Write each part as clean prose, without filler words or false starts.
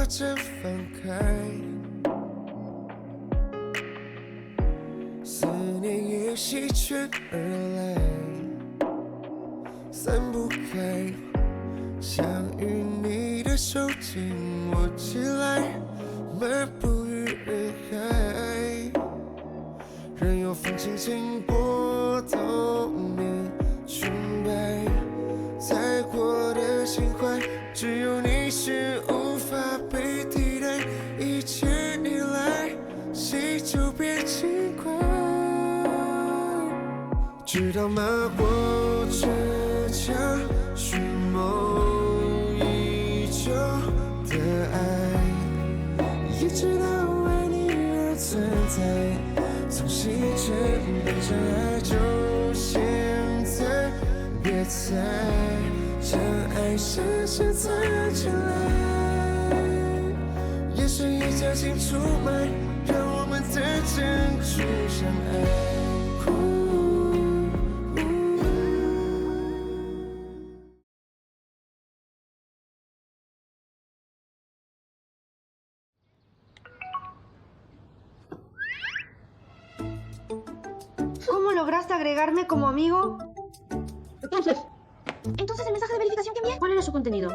着放开，思念也席卷而来，散不开，想与你的手紧握起来，漫步于人海，任由风轻轻拨动你裙摆，再过的情怀，只有你是无法被替代，一切依赖，谁就别轻快，知道吗？我倔强寻梦已久的爱，也知道为你而存在，从细针变成爱，就现在，别再将爱深深藏起来，眼神一夹紧出卖，让我们的珍珠相爱。¿Cómo lograste agregarme como amigo? Entonces el mensaje de verificación que envié, ¿Cuál era su contenido?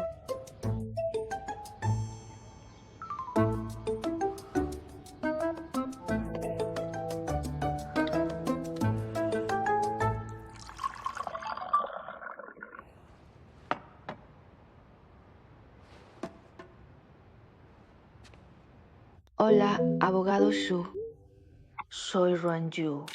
Hola, abogado Shu. Soy Ruan Yu.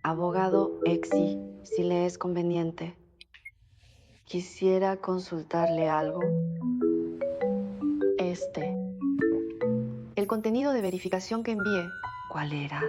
Abogado Exi, si le es conveniente, quisiera consultarle algo. El contenido de verificación que envié, ¿cuál era?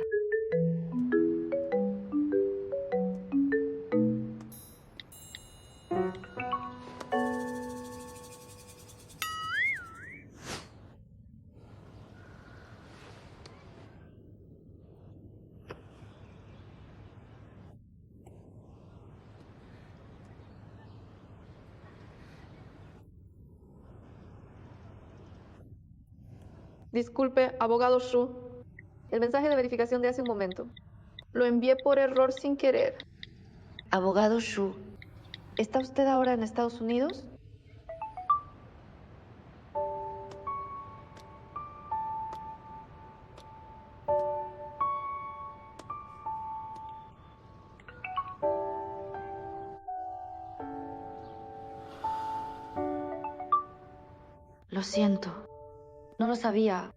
Disculpe, abogado Shu. El mensaje de verificación de hace un momento. Lo envié por error sin querer. Abogado Shu, ¿está usted ahora en Estados Unidos? Lo siento, no lo sabía.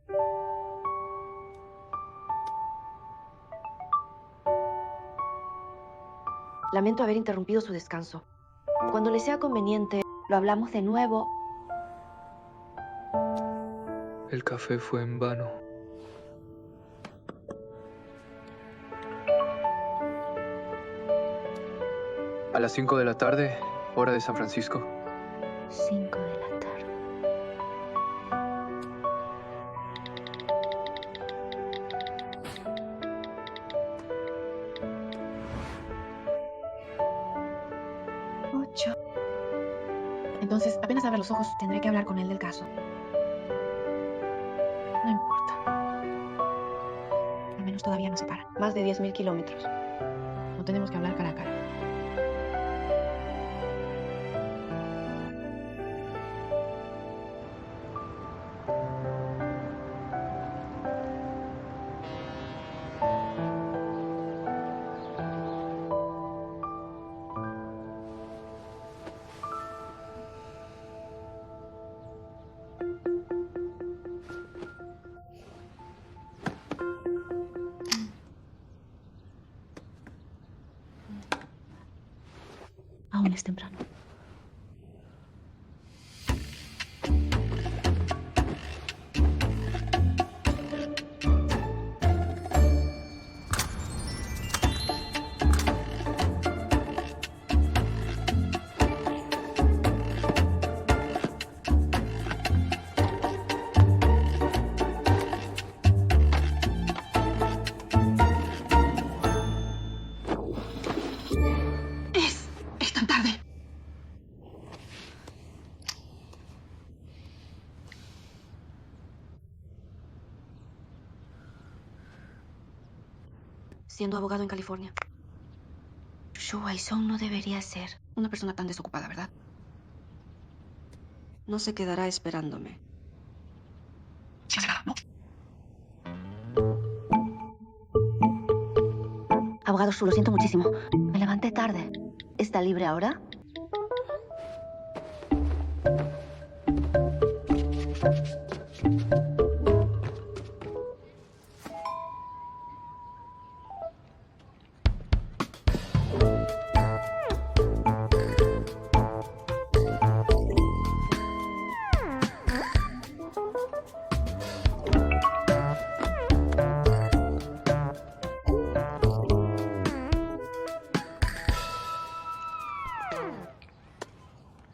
Lamento haber interrumpido su descanso. Cuando le sea conveniente, lo hablamos de nuevo. El café fue en vano. A las 5 de la tarde, hora de San Francisco. 5 de la tarde. Entonces, apenas abra los ojos, tendré que hablar con él del caso. No importa. Al menos todavía nos separan. Más de 10.000 kilómetros. No tenemos que hablar cara a cara. Aún es temprano. Es tan tarde. Siendo abogado en California. Shu Wai-sung no debería ser una persona tan desocupada, ¿verdad? No se quedará esperándome. Sí, es verdad, ¿no? Abogado Shu, lo siento muchísimo. Me levanté tarde. ¿Está libre ahora?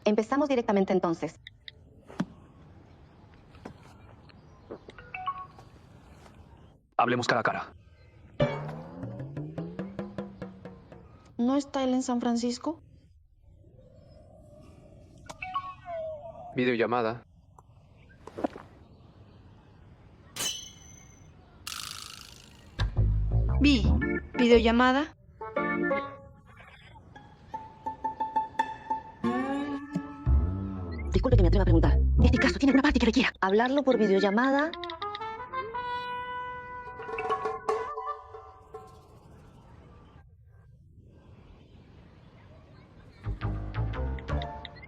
Empezamos directamente entonces. Hablemos cara a cara. ¿No está él en San Francisco? Videollamada. ¿Videollamada? Disculpe que me atreva a preguntar. Este caso tiene alguna parte que requiera hablarlo por videollamada.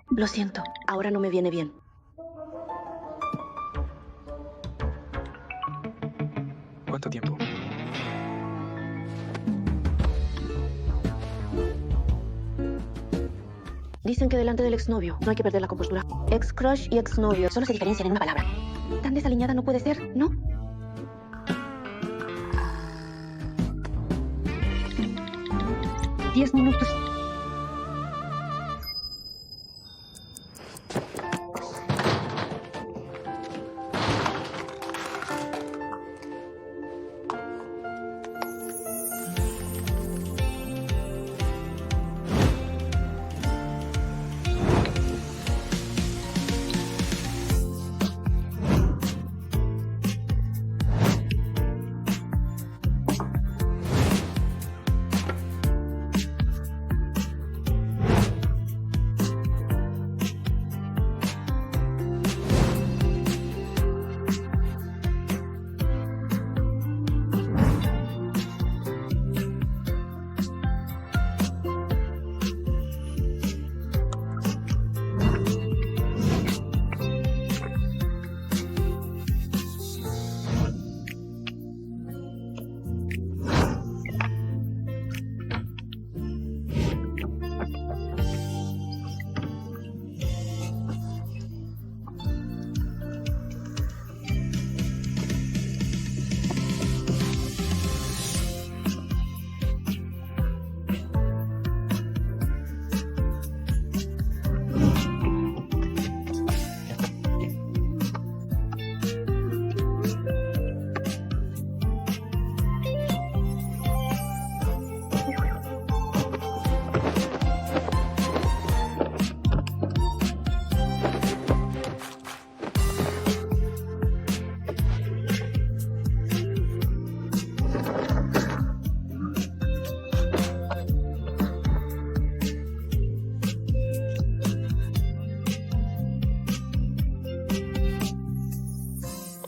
Lo siento, ahora no me viene bien. ¿Cuánto tiempo? Dicen que delante del exnovio no hay que perder la compostura. Ex-crush y exnovio solo se diferencian en una palabra. Tan desaliñada no puede ser, ¿no? Diez minutos.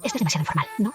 Esto es demasiado informal, ¿no?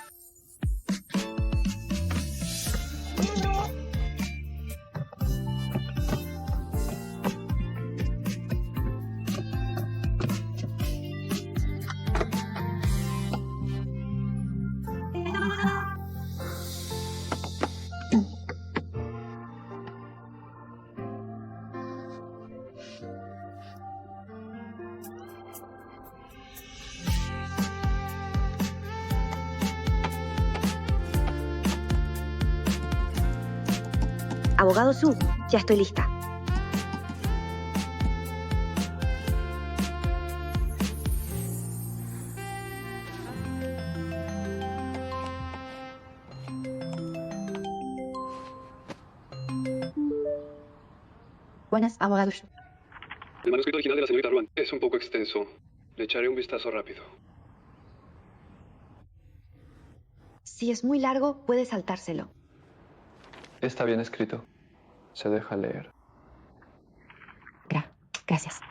Abogado Su, ya estoy lista. Buenas, abogado Shu. El manuscrito original de la señorita Ruan es un poco extenso. Le echaré un vistazo rápido. Si es muy largo, puede saltárselo. Está bien escrito. Se deja leer. Gracias.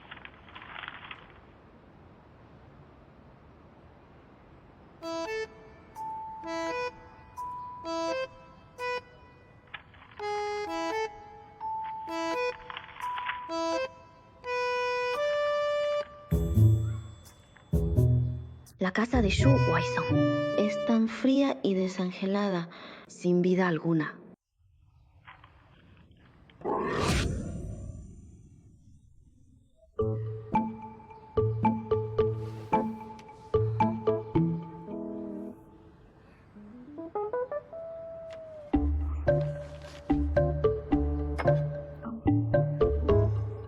La casa de Shu Waisong es tan fría y desangelada, sin vida alguna.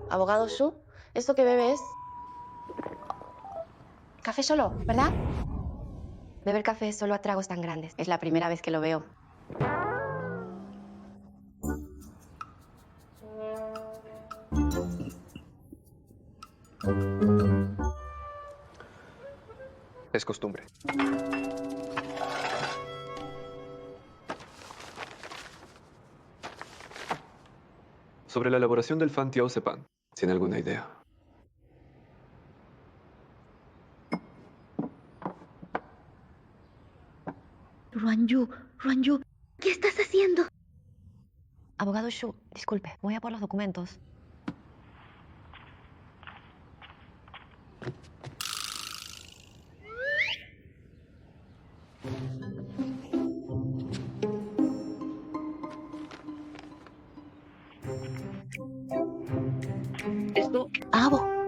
Abogado Shu, ¿esto que bebe es? Café solo, ¿verdad? Beber café solo a tragos tan grandes. Es la primera vez que lo veo. Es costumbre. Sobre la elaboración del fan tiao sepan, ¿tiene alguna idea? Ruanyu, ¿qué estás haciendo? Abogado Shu, disculpe, voy a por los documentos.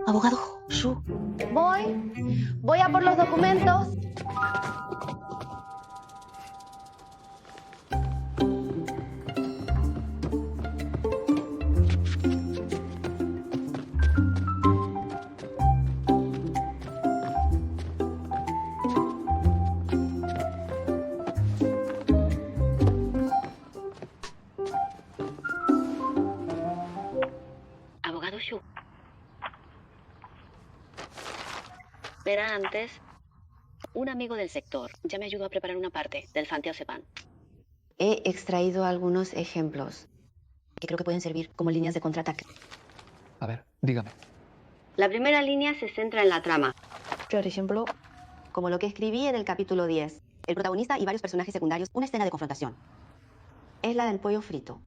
Abogado Shu. Voy a por los documentos. Abogado Shu. Verá antes, un amigo del sector ya me ayudó a preparar una parte del fan tiao sepan. He extraído algunos ejemplos que creo que pueden servir como líneas de contraataque. A ver, dígame. La primera línea se centra en la trama. Por ejemplo, como lo que escribí en el capítulo 10. El protagonista y varios personajes secundarios, una escena de confrontación. Es la del pollo frito.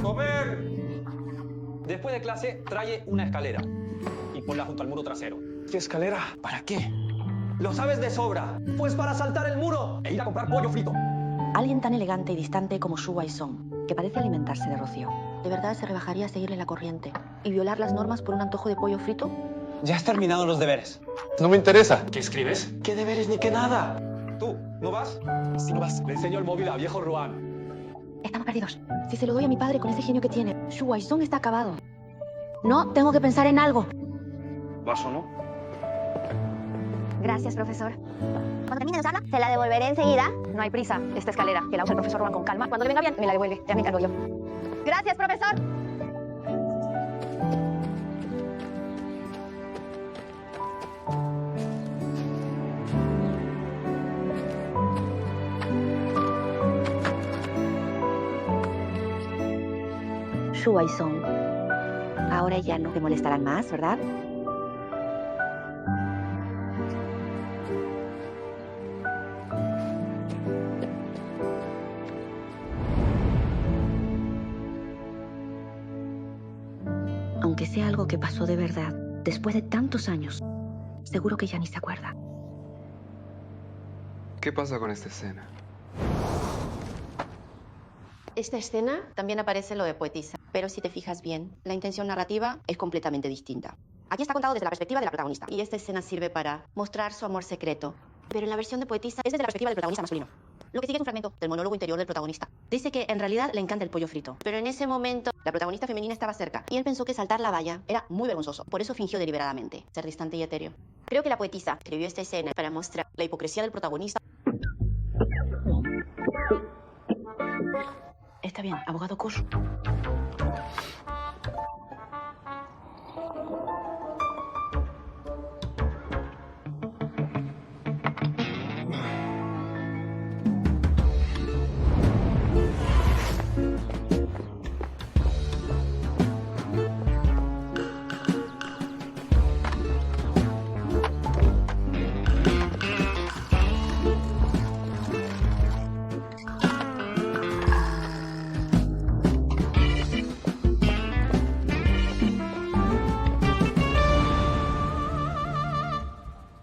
¡Comer! Después de clase, trae una escalera y ponla junto al muro trasero. ¿Qué escalera? ¿Para qué? Lo sabes de sobra. Pues para saltar el muro e ir a comprar pollo frito. Alguien tan elegante y distante como Shu Waisong, que parece alimentarse de rocío, ¿de verdad se rebajaría a seguirle la corriente y violar las normas por un antojo de pollo frito? Ya has terminado los deberes. No me interesa. ¿Qué escribes? ¿Qué deberes ni qué nada? ¿Tú no vas? Si no vas, le enseño el móvil a viejo Ruan. Estamos perdidos. Si se lo doy a mi padre con ese genio que tiene, Shu Waisong está acabado. No, tengo que pensar en algo. ¿Vas o no? Gracias, profesor. Cuando termine de usarla, se la devolveré enseguida. No hay prisa. Esta escalera, que la usa el profesor Ruan con calma. Cuando le venga bien, me la devuelve. Ya me encargo yo. Gracias, profesor. Shu Waisong. Ahora ya no te molestarán más, ¿verdad? Aunque sea algo que pasó de verdad, después de tantos años, seguro que ya ni se acuerda. ¿Qué pasa con esta escena? Esta escena también aparece lo de poetisa, pero si te fijas bien, la intención narrativa es completamente distinta. Aquí está contado desde la perspectiva de la protagonista, y esta escena sirve para mostrar su amor secreto. Pero en la versión de poetisa es desde la perspectiva del protagonista masculino. Lo que sigue es un fragmento del monólogo interior del protagonista. Dice que en realidad le encanta el pollo frito, pero en ese momento la protagonista femenina estaba cerca, y él pensó que saltar la valla era muy vergonzoso, por eso fingió deliberadamente ser distante y etéreo. Creo que la poetisa escribió esta escena para mostrar la hipocresía del protagonista Está bien, abogado Kush.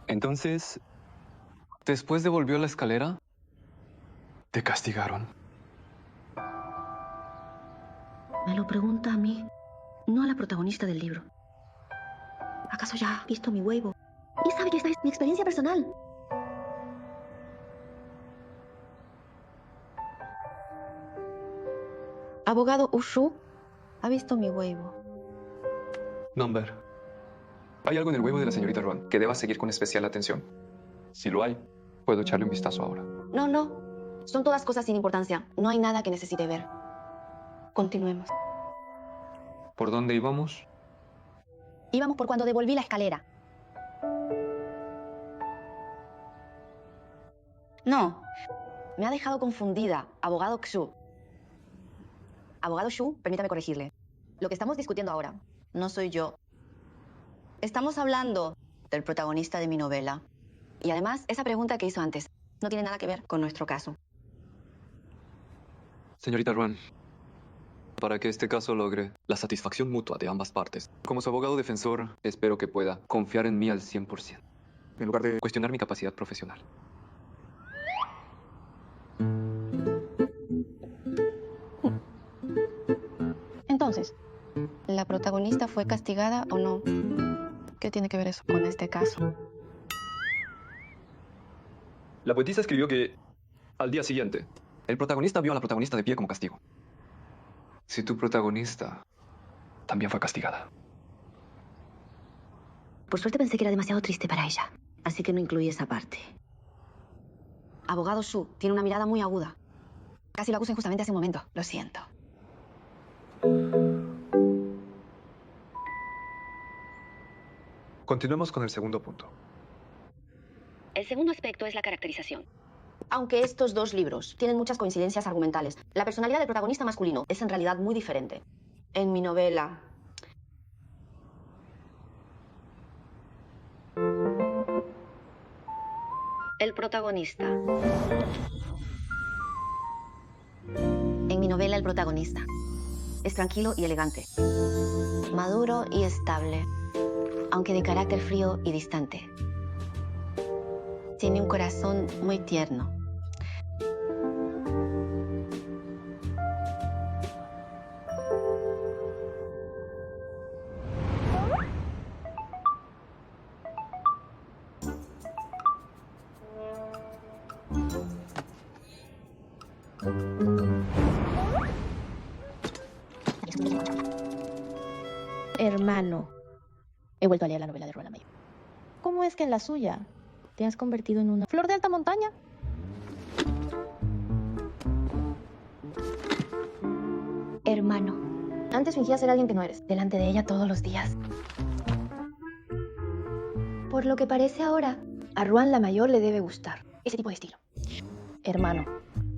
Entonces, después de volvió a la escalera, te castigaron. Me lo pregunta a mí, no a la protagonista del libro. ¿Acaso ya ha visto mi huevo? Y sabe que esta es mi experiencia personal. Abogado Ushu ha visto mi huevo. Number. Hay algo en el huevo de la señorita Ruan que deba seguir con especial atención. Si lo hay, puedo echarle un vistazo ahora. No, no. Son todas cosas sin importancia. No hay nada que necesite ver. Continuemos. ¿Por dónde íbamos? Íbamos por cuando devolví la escalera. No. Me ha dejado confundida, abogado Xu. Abogado Xu, permítame corregirle. Lo que estamos discutiendo ahora no soy yo. Estamos hablando del protagonista de mi novela. Y además, esa pregunta que hizo antes no tiene nada que ver con nuestro caso. Señorita Ruan, para que este caso logre la satisfacción mutua de ambas partes, como su abogado defensor, espero que pueda confiar en mí al 100%, en lugar de cuestionar mi capacidad profesional. Entonces, ¿la protagonista fue castigada o no? ¿Qué tiene que ver eso con este caso? La poetisa escribió que, al día siguiente, el protagonista vio a la protagonista de pie como castigo. Si tu protagonista también fue castigada. Por suerte pensé que era demasiado triste para ella, así que no incluí esa parte. Abogado Xu tiene una mirada muy aguda. Casi lo acusé justamente hace un momento. Lo siento. Continuemos con el segundo punto. El segundo aspecto es la caracterización. Aunque estos dos libros tienen muchas coincidencias argumentales, la personalidad del protagonista masculino es en realidad muy diferente. En mi novela, el protagonista. En mi novela, el protagonista es tranquilo y elegante, maduro y estable, aunque de carácter frío y distante. Tiene un corazón muy tierno. Hermano, he vuelto a leer la novela de Roald Mayo. ¿Cómo es que en la suya te has convertido en una flor de alta montaña? Hermano. Antes fingías ser alguien que no eres, delante de ella todos los días. Por lo que parece ahora, a Ruan la mayor le debe gustar ese tipo de estilo. Hermano,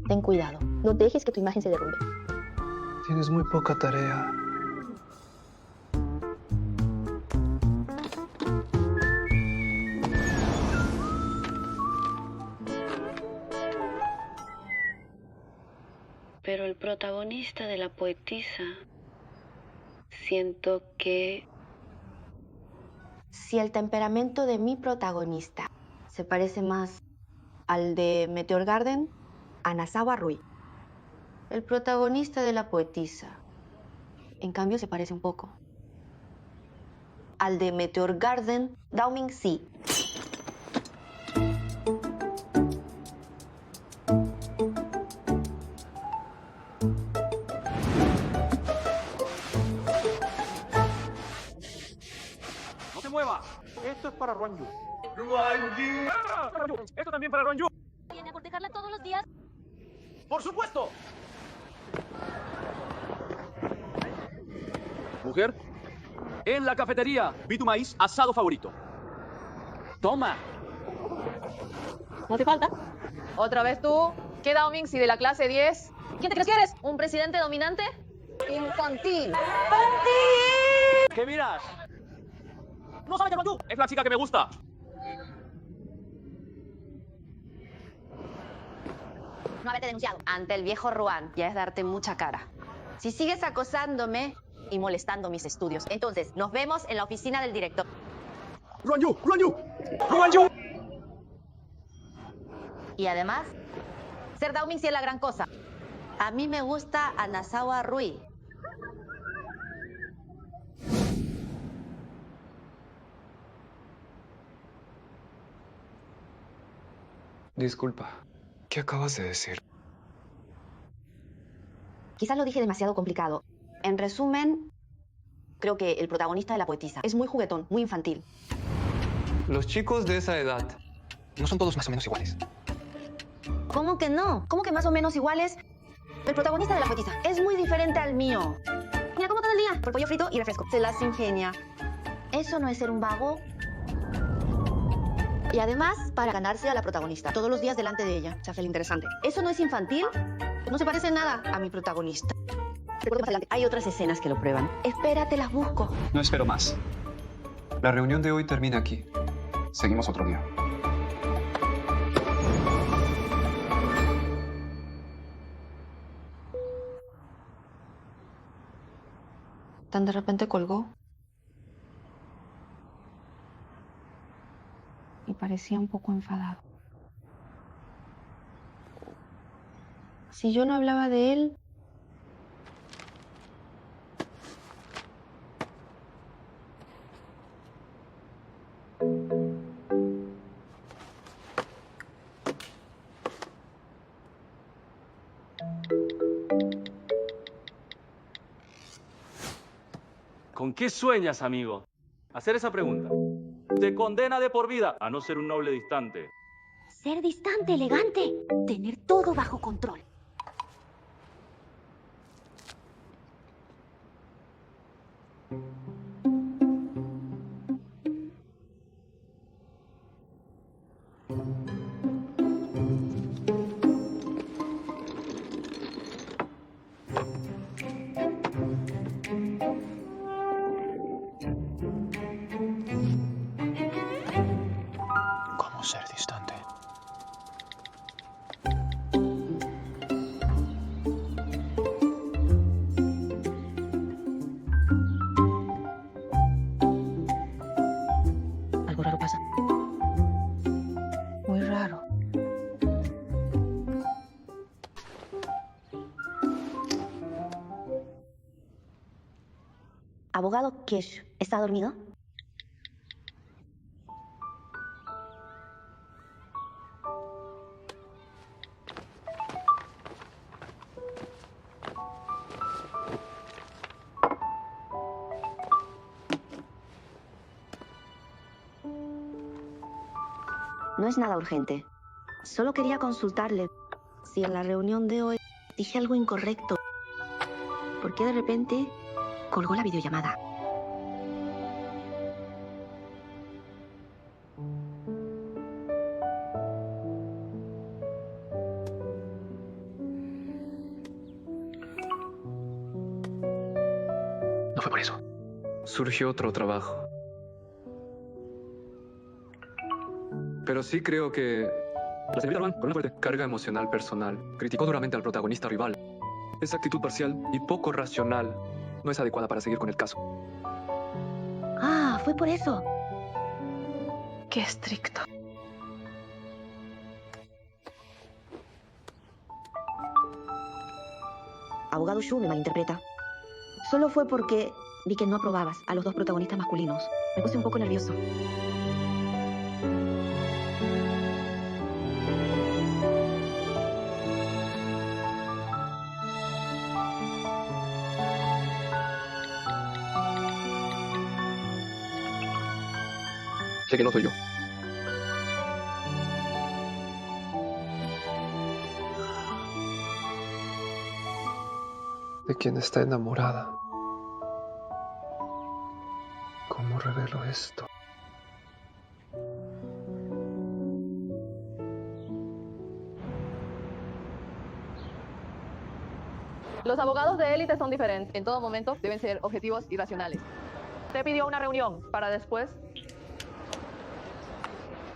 ten cuidado. No dejes que tu imagen se derrumbe. Tienes muy poca tarea. Pero el protagonista de La poetisa, siento que si el temperamento de mi protagonista se parece más al de Meteor Garden, Anasawa Rui. El protagonista de La poetisa, en cambio, se parece un poco al de Meteor Garden, Dao Mingxi. ¡No se mueva! Esto es para Ruanyu. ¡Ruanyu! ¡Esto también para Ruanyu! ¿Viene a cortejarla todos los días? ¡Por supuesto! Mujer, en la cafetería vi tu maíz asado favorito. Toma. ¿No te falta? ¿Otra vez tú? ¿Qué Daoming si de la clase 10? ¿Quién te crees que eres? ¿Un presidente dominante? Infantil. ¿Qué miras? No sabes que tú. Es la chica que me gusta. No haberte denunciado ante el viejo Ruan ya es darte mucha cara. Si sigues acosándome y molestando mis estudios, entonces nos vemos en la oficina del director. Ruan Yu, Ruan Yu, Ruan Yu. Y además, ser Daoming sí es la gran cosa. A mí me gusta Anasawa Rui. Disculpa, ¿qué acabas de decir? Quizás lo dije demasiado complicado. En resumen, creo que el protagonista de La Poetisa es muy juguetón, muy infantil. Los chicos de esa edad no son todos más o menos iguales. ¿Cómo que no? ¿Cómo que más o menos iguales? El protagonista de La Poetisa es muy diferente al mío. Mira cómo todo el día, por pollo frito y refresco. Se las ingenia. Eso no es ser un vago. Y además, para ganarse a la protagonista, todos los días delante de ella, se hace el interesante. ¿Eso no es infantil? No se parece en nada a mi protagonista. Recuerdo más adelante, hay otras escenas que lo prueban. Espérate, las busco. No espero más. La reunión de hoy termina aquí. Seguimos otro día. Tan de repente colgó. Y parecía un poco enfadado. Si yo no hablaba de él... ¿Con qué sueñas, amigo? Hacer esa pregunta. Te condena de por vida a no ser un noble distante. Ser distante, elegante. Tener todo bajo control. ¿Cómo ser distante? Algo raro pasa. Muy raro. Abogado Kesh, ¿está dormido? No es nada urgente. Solo quería consultarle si en la reunión de hoy dije algo incorrecto. ¿Por qué de repente colgó la videollamada? No fue por eso. Surgió otro trabajo. Pero sí creo que la señorita Ruan, con una fuerte carga emocional personal, criticó duramente al protagonista rival. Esa actitud parcial y poco racional no es adecuada para seguir con el caso. Ah, fue por eso. Qué estricto. Abogado Shu me malinterpreta. Solo fue porque vi que no aprobabas a los dos protagonistas masculinos. Me puse un poco nervioso. Sé que no soy yo. de quien está enamorada. ¿Cómo revelo esto? Los abogados de élite son diferentes. En todo momento deben ser objetivos y racionales. Te pidió una reunión para después.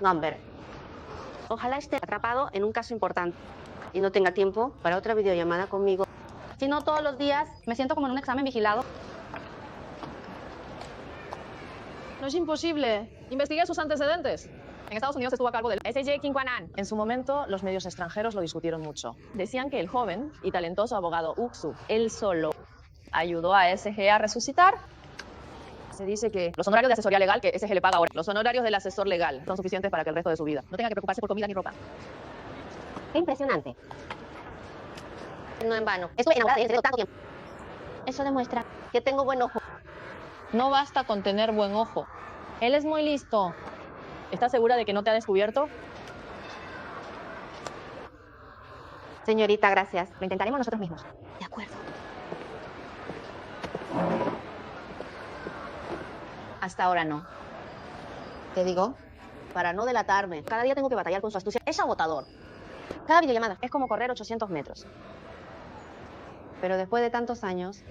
Amber, ojalá esté atrapado en un caso importante y no tenga tiempo para otra videollamada conmigo. Si no, todos los días me siento como en un examen vigilado. No es imposible. Investigué sus antecedentes. En Estados Unidos estuvo a cargo del S.J. Kinkwanan. En su momento, los medios extranjeros lo discutieron mucho. Decían que el joven y talentoso abogado Uksu, él solo, ayudó a SG a resucitar. Se dice que los honorarios de asesoría legal que SG le paga ahora, los honorarios del asesor legal, son suficientes para que el resto de su vida no tenga que preocuparse por comida ni ropa. ¡Qué impresionante! No en vano. Estuve enamorada de él tanto tiempo. Eso demuestra que tengo buen ojo. No basta con tener buen ojo. Él es muy listo. ¿Estás segura de que no te ha descubierto? Señorita, gracias. Lo intentaremos nosotros mismos. De acuerdo. Hasta ahora no. Te digo, para no delatarme, cada día tengo que batallar con su astucia. Es agotador. Cada videollamada es como correr 800 metros. Pero después de tantos años,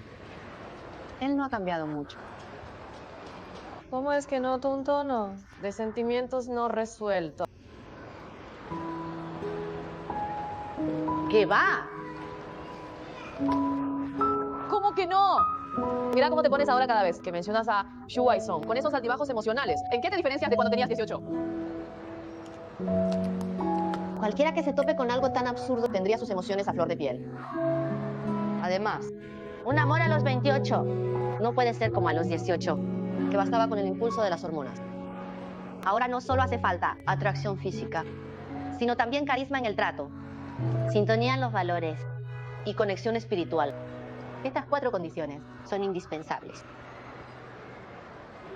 él no ha cambiado mucho. ¿Cómo es que noto un tono de sentimientos no resueltos? ¿Qué va? ¿Cómo que no? Mira cómo te pones ahora cada vez que mencionas a Shu Wai-song, con esos altibajos emocionales. ¿En qué te diferencias de cuando tenías 18? Cualquiera que se tope con algo tan absurdo tendría sus emociones a flor de piel. Además, un amor a los 28 no puede ser como a los 18, que bastaba con el impulso de las hormonas. Ahora no solo hace falta atracción física, sino también carisma en el trato, sintonía en los valores y conexión espiritual. Estas 4 condiciones son indispensables.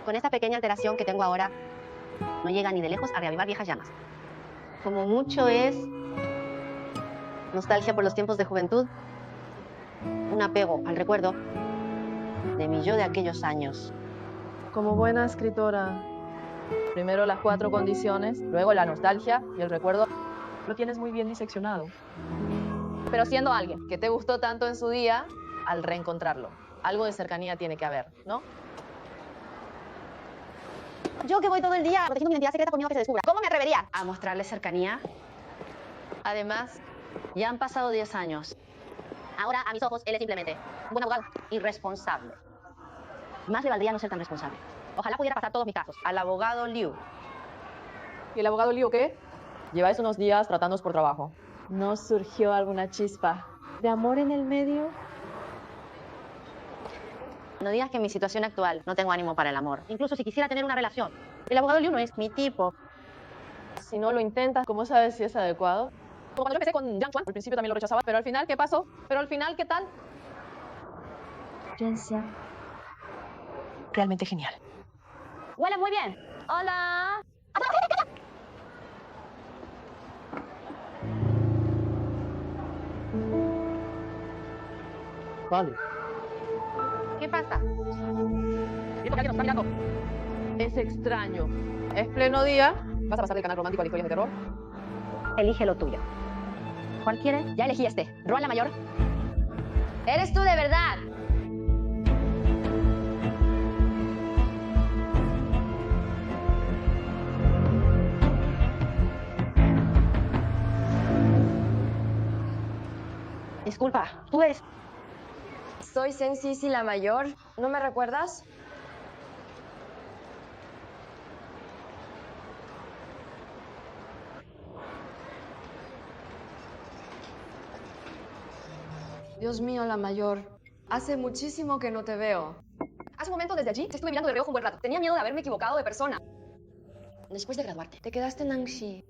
Con esta pequeña alteración que tengo ahora, no llega ni de lejos a reavivar viejas llamas. Como mucho es nostalgia por los tiempos de juventud, un apego al recuerdo de mi yo de aquellos años. Como buena escritora, primero las 4 condiciones, luego la nostalgia y el recuerdo. Lo tienes muy bien diseccionado. Pero siendo alguien que te gustó tanto en su día, al reencontrarlo, algo de cercanía tiene que haber, ¿no? Yo que voy todo el día protegiendo mi identidad secreta por miedo a que se descubra. ¿Cómo me atrevería a mostrarle cercanía? Además, ya han pasado 10 años. Ahora, a mis ojos, él es simplemente un buen abogado irresponsable. Más le valdría no ser tan responsable. Ojalá pudiera pasar todos mis casos al abogado Liu. ¿Y el abogado Liu qué? Lleváis unos días tratándoos por trabajo. ¿No surgió alguna chispa de amor en el medio? No digas que en mi situación actual no tengo ánimo para el amor. Incluso si quisiera tener una relación. El abogado Liu no es mi tipo. Si no lo intentas, ¿cómo sabes si es adecuado? Como cuando yo empecé con Yang Chuan, al principio también lo rechazaba, pero al final, ¿qué pasó? Pero al final, ¿qué tal? Realmente genial. Huele muy bien. Hola. Vale. ¿Qué pasa? ¿Y por qué alguien nos está mirando? Es extraño. Es pleno día. ¿Vas a pasar del canal romántico a la historia de terror? Elige lo tuyo. ¿Cuál quieres? Ya elegí este. Roan la mayor. ¡Eres tú de verdad! Disculpa, tú eres... Soy Sensisi la mayor. ¿No me recuerdas? Dios mío, la mayor. Hace muchísimo que no te veo. Hace un momento desde allí te estuve mirando de reojo un buen rato. Tenía miedo de haberme equivocado de persona. Después de graduarte, te quedaste en Nanxi.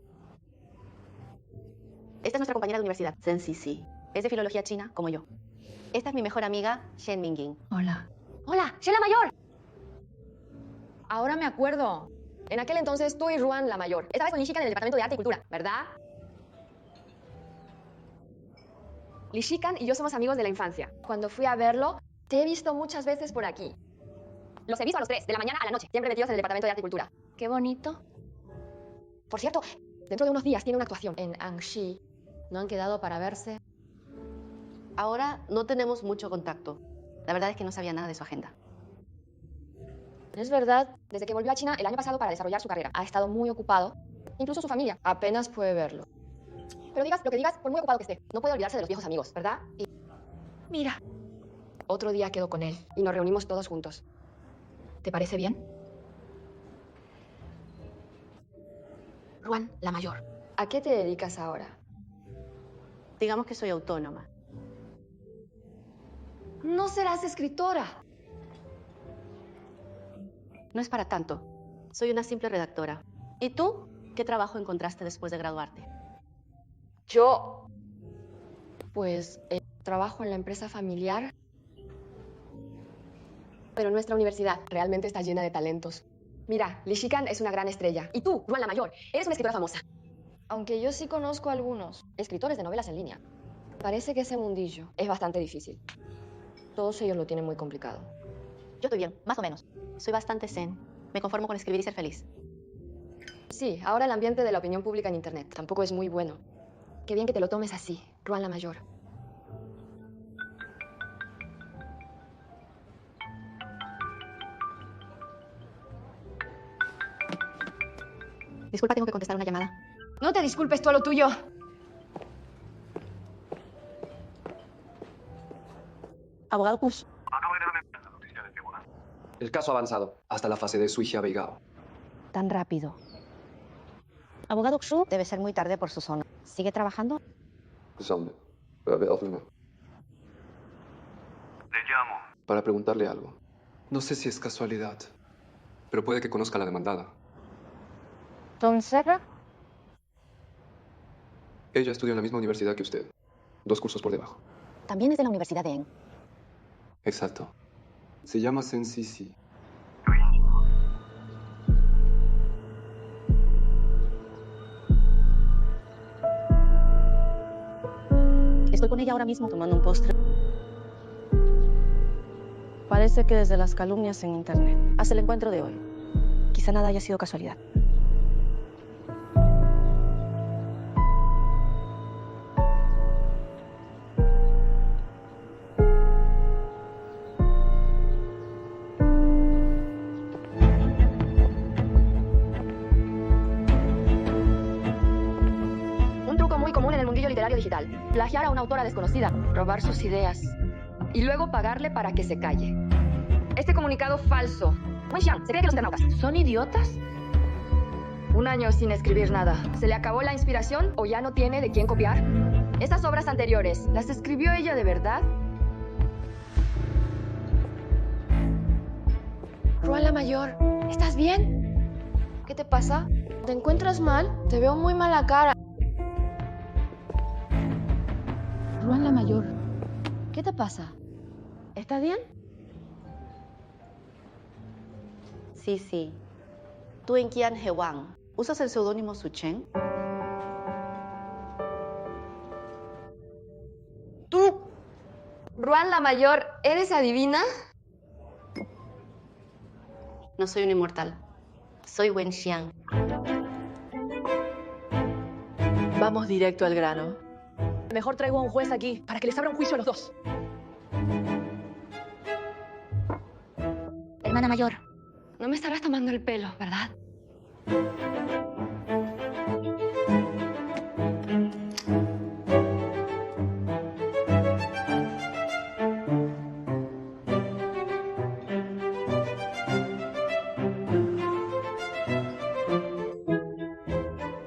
Esta es nuestra compañera de universidad, Sensisi. Es de filología china, como yo. Esta es mi mejor amiga, Shen Mingying. Hola. ¡Hola! ¡Shen la mayor! Ahora me acuerdo. En aquel entonces tú y Ruan la mayor. Estabas con Ishika en el departamento de arte y cultura, ¿verdad? Li Shikan y yo somos amigos de la infancia. Cuando fui a verlo, te he visto muchas veces por aquí. Los he visto a los tres, de la mañana a la noche, siempre metidos en el departamento de arte y cultura. Qué bonito. Por cierto, dentro de unos días tiene una actuación en Anxi. ¿No han quedado para verse? Ahora no tenemos mucho contacto. La verdad es que no sabía nada de su agenda. Es verdad, desde que volvió a China el año pasado para desarrollar su carrera, ha estado muy ocupado. Incluso su familia apenas puede verlo. Pero digas lo que digas, por muy ocupado que esté, no puede olvidarse de los viejos amigos, ¿verdad? Y mira, otro día quedo con él y nos reunimos todos juntos. ¿Te parece bien? Ruan, la mayor. ¿A qué te dedicas ahora? Digamos que soy autónoma. No serás escritora. No es para tanto. Soy una simple redactora. ¿Y tú? ¿Qué trabajo encontraste después de graduarte? Yo, pues, trabajo en la empresa familiar. Pero nuestra universidad realmente está llena de talentos. Mira, Li Shikan es una gran estrella. Y tú, Ruan la mayor, eres una escritora famosa. Aunque yo sí conozco a algunos escritores de novelas en línea. Parece que ese mundillo es bastante difícil. Todos ellos lo tienen muy complicado. Yo estoy bien, más o menos. Soy bastante zen. Me conformo con escribir y ser feliz. Sí, ahora el ambiente de la opinión pública en Internet tampoco es muy bueno. Qué bien que te lo tomes así, Ruan la mayor. Disculpa, tengo que contestar una llamada. No te disculpes, tú a lo tuyo. Abogado Kush. El caso ha avanzado hasta la fase de Suigia Beigao. Tan rápido. Abogado Xu debe ser muy tarde por su zona. ¿Sigue trabajando? Le llamo. Para preguntarle algo. No sé si es casualidad, pero puede que conozca a la demandada. ¿Tom Serra? Ella estudió en la misma universidad que usted. 2 cursos por debajo. También es de la Universidad de En. Exacto. Se llama Sensisi. Estoy con ella ahora mismo tomando un postre. Parece que desde las calumnias en internet hasta el encuentro de hoy. Quizá nada haya sido casualidad. Un truco muy común en el mundillo literario digital. Plagiar a una autora desconocida, robar sus ideas y luego pagarle para que se calle. Este comunicado falso. Wen Xiang, se cree que los internautas ¿Son idiotas? 1 año sin escribir nada. ¿Se le acabó la inspiración o ya no tiene de quién copiar? Esas obras anteriores, ¿las escribió ella de verdad? Ruan la mayor, ¿estás bien? ¿Qué te pasa? ¿Te encuentras mal? Te veo muy mala cara. Ruan la mayor. ¿Qué te pasa? ¿Estás bien? Sí. Tú en Qian Hewang, ¿usas el seudónimo Su Chen? ¿Tú? Ruan la mayor, ¿eres adivina? No soy un inmortal. Soy Wen Xiang. Vamos directo al grano. Mejor traigo a un juez aquí para que les abra un juicio a los dos. Hermana mayor. No me estarás tomando el pelo, ¿verdad?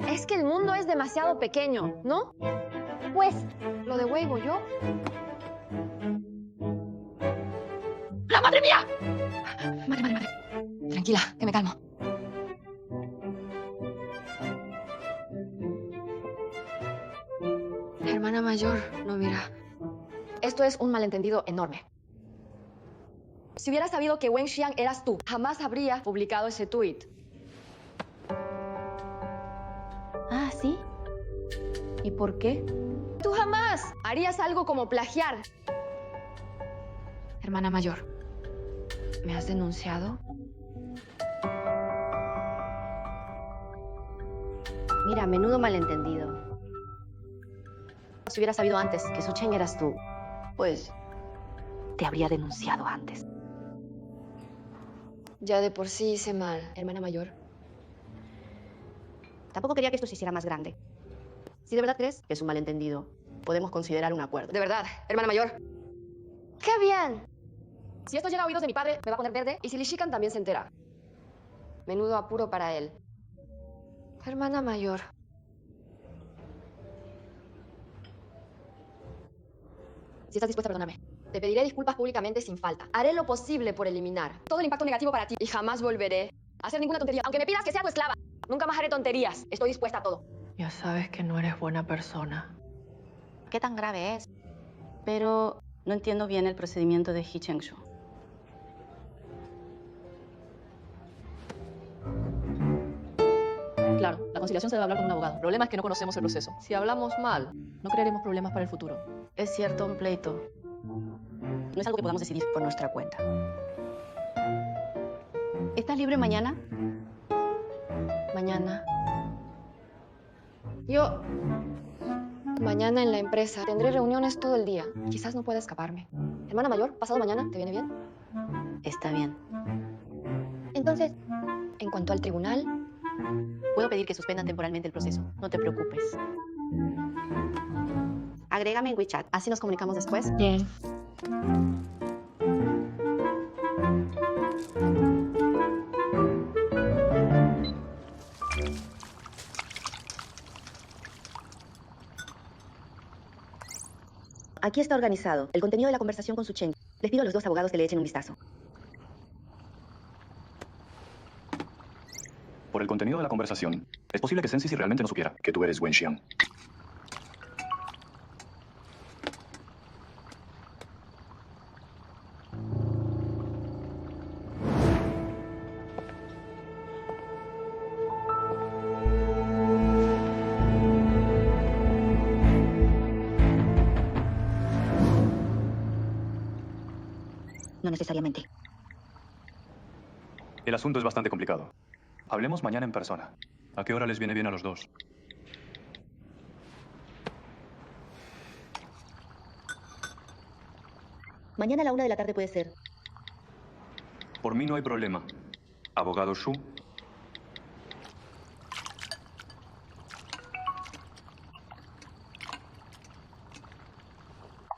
Es que el mundo es demasiado pequeño, ¿no? Pues, lo de Weibo yo. ¡La madre mía! Madre. Tranquila, que me calmo. Hermana mayor, no mira. Esto es un malentendido enorme. Si hubiera sabido que Wen Xiang eras tú, jamás habría publicado ese tuit. Ah, ¿sí? ¿Y por qué? ¡Tú jamás! más, harías algo como plagiar. Hermana mayor, ¿me has denunciado? Mira, menudo malentendido. Si hubiera sabido antes que Su Cheng eras tú, pues te habría denunciado antes. Ya de por sí hice mal, hermana mayor. Tampoco quería que esto se hiciera más grande. Si de verdad crees que es un malentendido, podemos considerar un acuerdo. De verdad, hermana mayor. ¡Qué bien! Si esto llega a oídos de mi padre, me va a poner verde. Y si Li Shikan también se entera. Menudo apuro para él. Hermana mayor. Si estás dispuesta a perdonarme, te pediré disculpas públicamente sin falta. Haré lo posible por eliminar todo el impacto negativo para ti. Y jamás volveré a hacer ninguna tontería. Aunque me pidas que sea tu esclava. Nunca más haré tonterías. Estoy dispuesta a todo. Ya sabes que no eres buena persona. ¿Qué tan grave es? Pero no entiendo bien el procedimiento de He Cheng-shu. Claro, la conciliación se debe hablar con un abogado. El problema es que no conocemos el proceso. Si hablamos mal, no crearemos problemas para el futuro. Es cierto, un pleito no es algo que podamos decidir por nuestra cuenta. ¿Estás libre mañana? Mañana. Yo... Mañana en la empresa tendré reuniones todo el día. Quizás no pueda escaparme. Hermana mayor, pasado mañana, ¿te viene bien? Está bien. Entonces, en cuanto al tribunal... Puedo pedir que suspendan temporalmente el proceso. No te preocupes. Agrégame en WeChat. Así nos comunicamos después. Bien. Aquí está organizado el contenido de la conversación con Su Cheng. Les pido a los dos abogados que le echen un vistazo. Por el contenido de la conversación, es posible que Sensei realmente no supiera que tú eres Wen Xiang. No necesariamente. El asunto es bastante complicado. Hablemos mañana en persona. ¿A qué hora les viene bien a los dos? Mañana a la 1 de la tarde puede ser. Por mí no hay problema. Abogado Shu.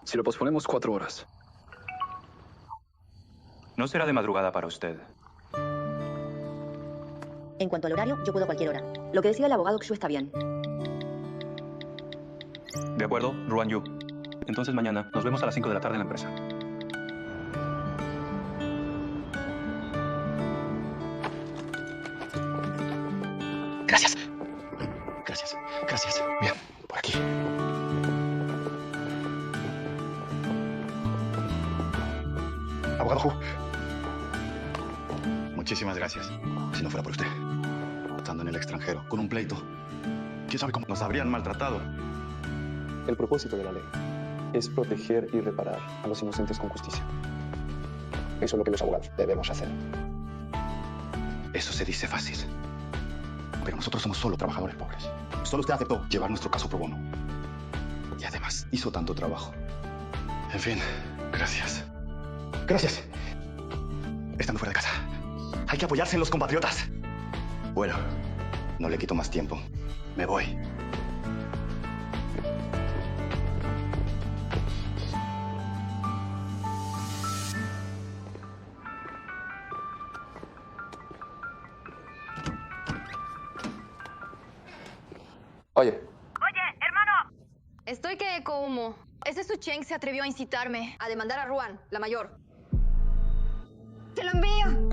Si lo posponemos 4 horas. No será de madrugada para usted. En cuanto al horario, yo puedo a cualquier hora. Lo que decida el abogado Xu está bien. De acuerdo, Ruan Yu. Entonces mañana nos vemos a las 5 de la tarde en la empresa. Gracias. Gracias. Gracias. Bien, por aquí. Abogado Hu. Muchísimas gracias. Si no fuera por usted, estando en el extranjero, con un pleito, quién sabe cómo nos habrían maltratado. El propósito de la ley es proteger y reparar a los inocentes con justicia. Eso es lo que los abogados debemos hacer. Eso se dice fácil. Pero nosotros somos solo trabajadores pobres. Solo usted aceptó llevar nuestro caso pro bono. Y además, hizo tanto trabajo. En fin, gracias. Gracias. Estando fuera de casa, hay que apoyarse en los compatriotas. Bueno, no le quito más tiempo. Me voy. Oye, hermano. Estoy que como... Ese Su Cheng se atrevió a incitarme a demandar a Ruan, la mayor. ¡Te lo envío!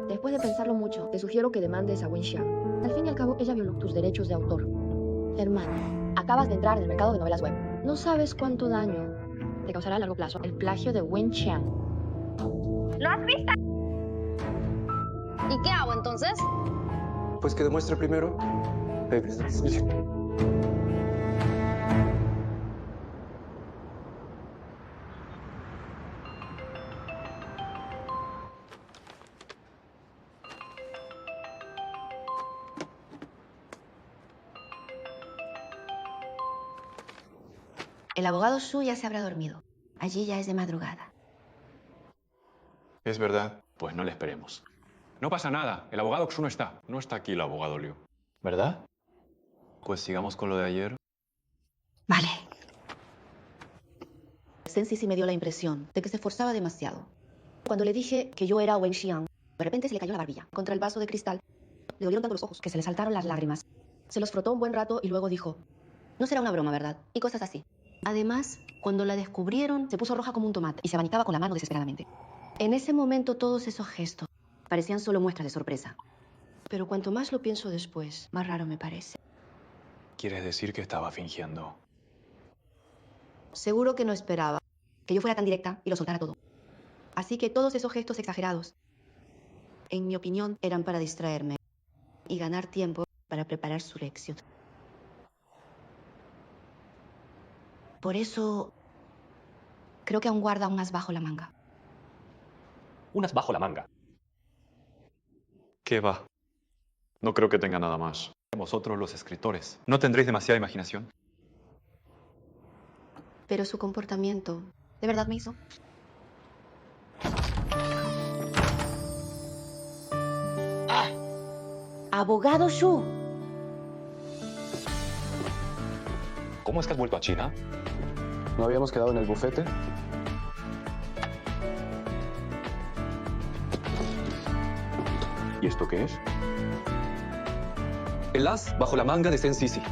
Después de pensarlo mucho, te sugiero que demandes a Wen Xiang. Al fin y al cabo, ella violó tus derechos de autor. Hermano, acabas de entrar en el mercado de novelas web. No sabes cuánto daño te causará a largo plazo el plagio de Wen Xiang. ¿Lo has visto? ¿Y qué hago entonces? pues que demuestre primero El abogado Shu ya se habrá dormido. Allí ya es de madrugada. Es verdad. Pues no le esperemos. No pasa nada. El abogado Xu no está. No está aquí el abogado Liu. ¿Verdad? Pues sigamos con lo de ayer. Vale. Sensi sí me dio la impresión de que se esforzaba demasiado. Cuando le dije que yo era Wen Xiang, de repente se le cayó la barbilla contra el vaso de cristal. Le dolieron tanto los ojos que se le saltaron las lágrimas. Se los frotó un buen rato y luego dijo, no será una broma, ¿verdad? Y cosas así. Además, cuando la descubrieron, se puso roja como un tomate y se abanicaba con la mano desesperadamente. En ese momento, todos esos gestos parecían solo muestras de sorpresa. Pero cuanto más lo pienso después, más raro me parece. ¿Quieres decir que estaba fingiendo? Seguro que no esperaba que yo fuera tan directa y lo soltara todo. Así que todos esos gestos exagerados, en mi opinión, eran para distraerme y ganar tiempo para preparar su lección. Por eso, creo que aún guarda un as bajo la manga. Un as bajo la manga. ¿Qué va? No creo que tenga nada más. Vosotros, los escritores, ¿no tendréis demasiada imaginación? Pero su comportamiento, ¿de verdad me hizo? Abogado Shu. ¿Cómo es que has vuelto a China? ¿No habíamos quedado en el bufete? ¿Y esto qué es? El as bajo la manga de Sensi.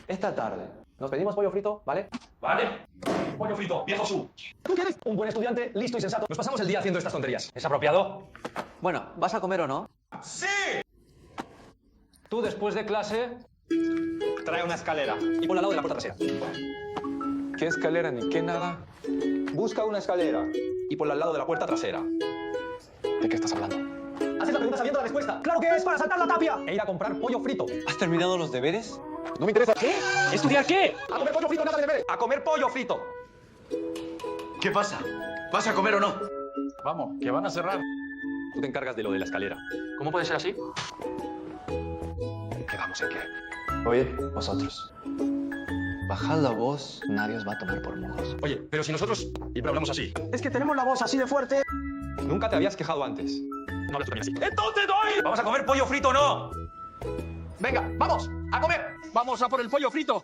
Esta tarde nos pedimos pollo frito, ¿vale? Vale. Pollo frito, viejo Shu. ¿Tú qué eres? Un buen estudiante, listo y sensato. Nos pasamos el día haciendo estas tonterías. ¿Es apropiado? Bueno, ¿vas a comer o no? ¡Sí! Tú después de clase, trae una escalera y ponla al lado de la puerta trasera. ¿Qué escalera ni qué nada? Busca una escalera y ponla al lado de la puerta trasera. ¿De qué estás hablando? Haces la pregunta sabiendo la respuesta. ¡Claro que es para saltar la tapia! E ir a comprar pollo frito. ¿Has terminado los deberes? No me interesa. ¿Qué? ¿Estudiar qué? A comer pollo frito, nada de deberes. A comer pollo frito. ¿Qué pasa? ¿Vas a comer o no? Vamos, que van a cerrar. Tú te encargas de lo de la escalera. ¿Cómo puede ser así? ¿Quedamos en qué? Oye, vosotros. Bajad la voz, nadie os va a tomar por mojos. Oye, pero si nosotros siempre hablamos así. Es que tenemos la voz así de fuerte. Nunca te habías quejado antes. No hables tú también así. ¡Entonces doy! ¿Vamos a comer pollo frito o no? Venga, vamos, a comer. Vamos a por el pollo frito.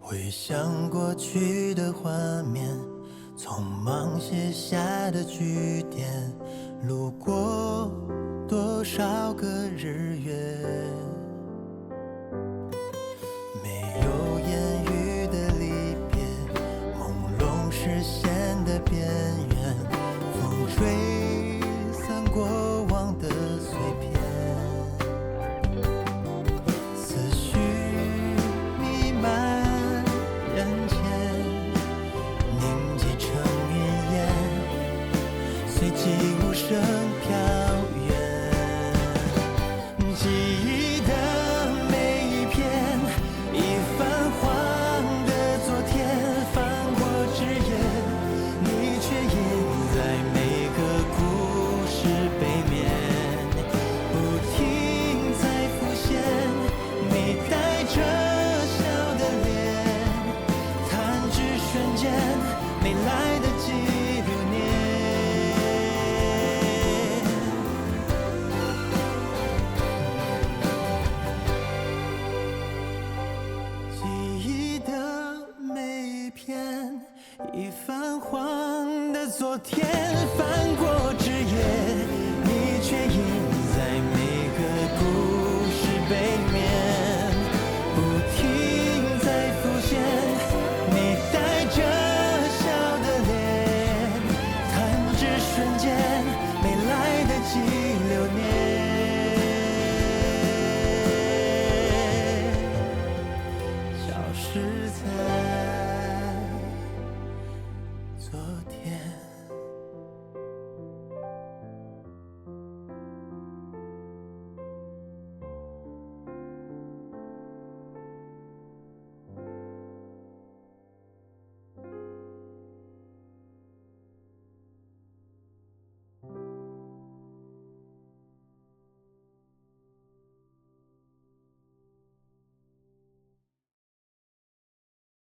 回想过去的画面，匆忙写下的句点，路过多少个日月，没有言语的离别，朦胧视线的边缘，风吹散过往的碎片，思绪弥漫人间，凝结成云烟，随即无声飘远。记忆的每一片，已泛黄的昨天，翻过纸页，你却印在每个故事背面，不停在浮现，你带着笑的脸，弹指瞬间，没来得及留念。昨天。